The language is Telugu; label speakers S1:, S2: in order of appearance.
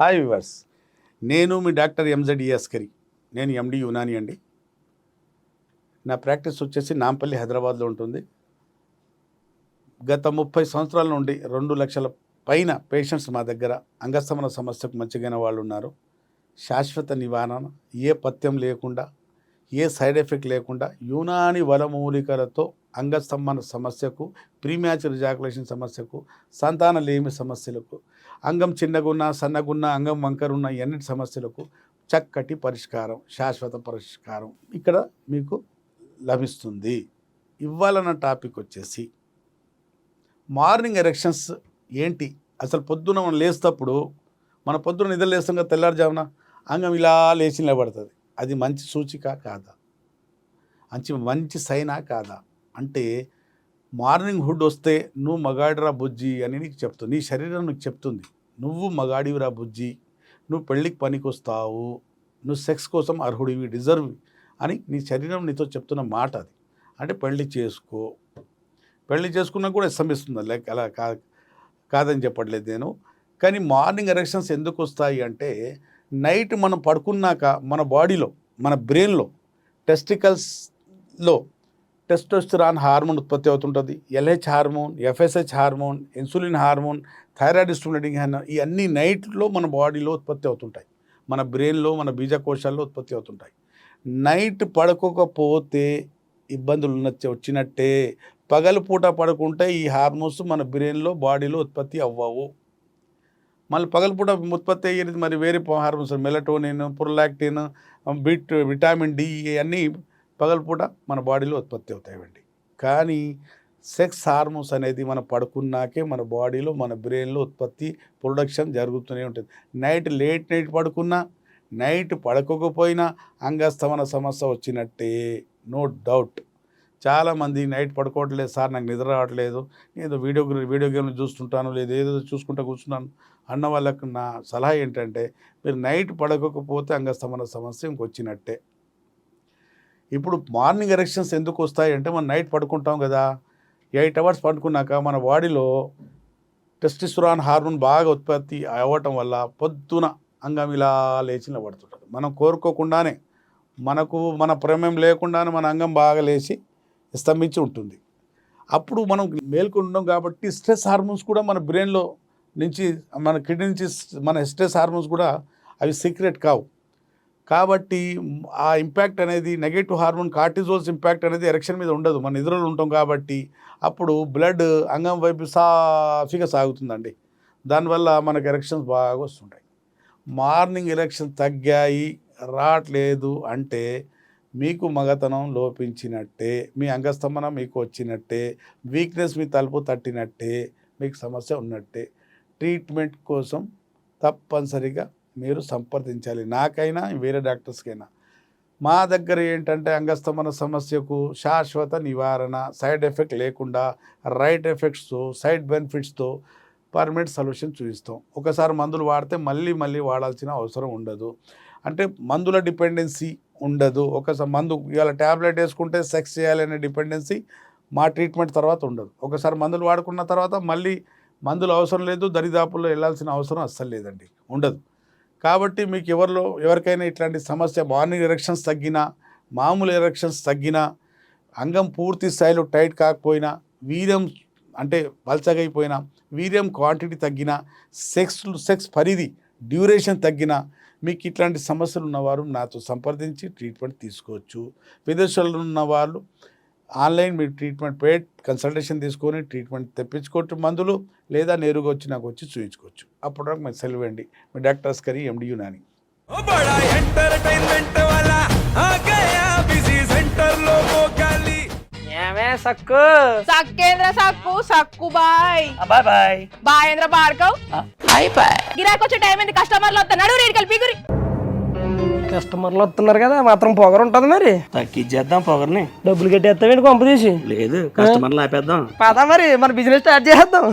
S1: హాయ్ వివర్స్, నేను మీ డాక్టర్ ఎంజెడ్ యాస్కరి. నేను ఎండి యునాని అండి. నా ప్రాక్టీస్ వచ్చేసి నాంపల్లి హైదరాబాద్లో ఉంటుంది. గత 30 సంవత్సరాల నుండి 2 లక్షల పైన పేషెంట్స్ మా దగ్గర అంగస్తమన సమస్యకు మంచిగైన వాళ్ళు ఉన్నారు. శాశ్వత నివారణ, ఏ పథ్యం లేకుండా, ఏ సైడ్ ఎఫెక్ట్ లేకుండా యునాని వనమూలికలతో అంగస్తంభన సమస్యకు, ప్రీమ్యాచ్యూర్ ఎజాకులేషన్ సమస్యకు, సంతాన లేమి సమస్యలకు, అంగం చిన్నగున్న సన్నగున్న అంగం వంకరున్న ఎన్నిటి సమస్యలకు చక్కటి పరిష్కారం, శాశ్వత పరిష్కారం ఇక్కడ మీకు లభిస్తుంది. ఇవ్వాలన్న టాపిక్ వచ్చేసి మార్నింగ్ ఎరెక్షన్స్ ఏంటి. అసలు పొద్దున మనం లేస్తప్పుడు, మన పొద్దున నిద్ర లేస్తాం కదా, తెల్లారుజామున అంగం ఇలా లేచి నిలబడుతుంది. అది మంచి సూచిక కాదా? మంచి సైనా కాదా? అంటే మార్నింగ్ హుడ్ వస్తే నువ్వు మగాడిరా బుజ్జి అని నీకు చెప్తుంది. నీ శరీరం నీకు చెప్తుంది, నువ్వు మగాడివిరా బుజ్జి, నువ్వు పెళ్ళికి పనికి వస్తావు, నువ్వు సెక్స్ కోసం అర్హుడివి, డిజర్వ్ అని నీ శరీరం నీతో చెప్తున్న మాట అది. అంటే పెళ్ళి చేసుకో. పెళ్ళి చేసుకున్నా కూడా ఇస్తుంది, లైక్ అలా కాదని చెప్పట్లేదు నేను. కానీ మార్నింగ్ ఎరెక్షన్స్ ఎందుకు వస్తాయి అంటే, నైట్ మనం పడుకున్నాక మన బాడీలో, మన బ్రెయిన్లో, టెస్టికల్స్లో టెస్టోస్టెరాన్ హార్మోన్ ఉత్పత్తి అవుతుంటుంది. LH hormone, FSH hormone, insulin hormone, thyroid stimulating hormone, ఇవన్నీ నైట్లో మన బాడీలో ఉత్పత్తి అవుతుంటాయి. మన బ్రెయిన్లో, మన బీజకోశాల్లో ఉత్పత్తి అవుతుంటాయి. నైట్ పడుకోకపోతే ఇబ్బందులు వచ్చినట్టే. పగలపూట పడుకుంటే ఈ హార్మోన్స్ మన బ్రెయిన్లో, బాడీలో ఉత్పత్తి అవ్వవు. మళ్ళీ పగలపూట ఉత్పత్తి అయ్యేది మరి వేరే hormones, melatonin, prolactin, vitamin D, ఇవన్నీ పగలపూట మన బాడీలో ఉత్పత్తి అవుతాయండి. కానీ సెక్స్ హార్మోన్స్ అనేది మనం పడుకున్నాకే మన బాడీలో, మన బ్రెయిన్లో ఉత్పత్తి, ప్రొడక్షన్ జరుగుతూనే ఉంటుంది. లేట్ నైట్ పడుకున్నా, నైట్ పడుకోకపోయినా అంగస్తమన సమస్య వచ్చినట్టే, నో డౌట్. చాలామంది నైట్ పడుకోవట్లేదు సార్, నాకు నిద్ర రావట్లేదు, నేను వీడియో గేమ్లు చూస్తుంటాను, లేదా ఏదో చూసుకుంటూ కూర్చున్నాను అన్న వాళ్ళకు నా సలహా ఏంటంటే, మీరు నైట్ పడుకోకపోతే అంగస్తమన సమస్య ఇంకొచ్చినట్టే. ఇప్పుడు మార్నింగ్ ఎరెక్షన్స్ ఎందుకు వస్తాయి అంటే, మనం నైట్ పడుకుంటాం కదా, 8 అవర్స్ పడుకున్నాక మన బాడీలో టెస్టోస్టెరాన్ హార్మోన్ బాగా ఉత్పత్తి అవ్వటం వల్ల పొద్దున అంగం ఇలా లేచి నిలబడుతుంటుంది. మనం కోరుకోకుండానే, మన ప్రమేయం లేకుండానే మన అంగం బాగా లేచి స్తంభించి ఉంటుంది. అప్పుడు మనం మేల్కొంటాం కాబట్టి స్ట్రెస్ హార్మోన్స్ కూడా మన బ్రెయిన్లో నుంచి, మన కిడ్నీ నుంచి మన స్ట్రెస్ హార్మోన్స్ కూడా అవి సీక్రెట్ కావు. కాబట్టి ఆ ఇంపాక్ట్ అనేది, నెగటివ్ హార్మోన్ కార్టిజోల్స్ ఇంపాక్ట్ అనేది ఎరెక్షన్ మీద ఉండదు. మన నిద్రలో ఉంటాం కాబట్టి అప్పుడు బ్లడ్ అంగం వైపు సాఫీగా సాగుతుందండి. దానివల్ల మనకు ఎరెక్షన్స్ బాగా వస్తుంటాయి. మార్నింగ్ ఎరెక్షన్ తగ్గాయి, రావట్లేదు అంటే మీకు మగతనం లోపించినట్టే, మీ అంగస్తంభన మీకు వచ్చినట్టే, వీక్నెస్ మీ తలుపు తట్టినట్టే, మీకు సమస్య ఉన్నట్టే. ట్రీట్మెంట్ కోసం తప్పనిసరిగా మీరు సంప్రదించాలి, నాకైనా వేరే డాక్టర్స్కైనా. మా దగ్గర ఏంటంటే అంగస్తమన సమస్యకు శాశ్వత నివారణ, సైడ్ ఎఫెక్ట్ లేకుండా, రైట్ ఎఫెక్ట్స్తో, సైడ్ బెనిఫిట్స్తో పర్మనెంట్ సొల్యూషన్ చూపిస్తాం. ఒకసారి మందులు వాడితే మళ్ళీ వాడాల్సిన అవసరం ఉండదు. అంటే మందుల డిపెండెన్సీ ఉండదు. ఒకసారి మందు ఇవాళ ట్యాబ్లెట్ వేసుకుంటే సెక్స్ చేయాలనే డిపెండెన్సీ మా ట్రీట్మెంట్ తర్వాత ఉండదు. ఒకసారి మందులు వాడుకున్న తర్వాత మళ్ళీ మందులు అవసరం లేదు, దరిదాపుల్లో వెళ్ళాల్సిన అవసరం అస్సలు లేదండి, ఉండదు. కాబట్టి మీకు ఎవరికైనా ఇట్లాంటి సమస్య, మార్నింగ్ ఎరెక్షన్స్ తగ్గినా, మామూలు ఎరెక్షన్స్ తగ్గినా, అంగం పూర్తి స్థాయిలో టైట్ కాకపోయినా, వీర్యం అంటే పల్చగైపోయినా, వీర్యం క్వాంటిటీ తగ్గినా, సెక్స్ పరిధి డ్యూరేషన్ తగ్గినా, మీకు ఇట్లాంటి సమస్యలు ఉన్నవారు నాతో సంప్రదించి ట్రీట్మెంట్ తీసుకోవచ్చు. విదేశాల్లో ఉన్న వాళ్ళు ఆన్లైన్ మీరు ట్రీట్మెంట్ పెయిడ్ కన్సల్టేషన్ తీసుకొని ట్రీట్మెంట్ తెప్పించుకోవచ్చు మందులు, లేదా నేరుగా వచ్చి నాకు వచ్చి చూయించుకోవచ్చు. అప్పుడు నాకు మీరు సెలవండి. మీ డాక్టర్ యాస్కరి, ఎండి యునాని.
S2: సక్కు
S3: సక్కేంద్ర సక్కు సక్కు బాయ్
S2: బాయ్ బాయ్
S3: బాయేంద్ర బార్కవ్
S2: బాయ్ బాయ్.
S3: గిరాకి వచ్చే టైం ఏంది, కస్టమర్లు వస్తున్నాడు, రేటు కలిపి గురి.
S2: కస్టమర్లు వస్తున్నారు కదా, మాత్రం పొగరు ఉంటది మరి.
S4: తగ్గించేద్దాం పొగర్ని.
S2: డబ్బులు కట్టేస్తావేంటి కొంప తీసి?
S4: లేదు, కస్టమర్లు ఆపేద్దాం.
S2: పదా మరి మన బిజినెస్ స్టార్ట్ చేద్దాం.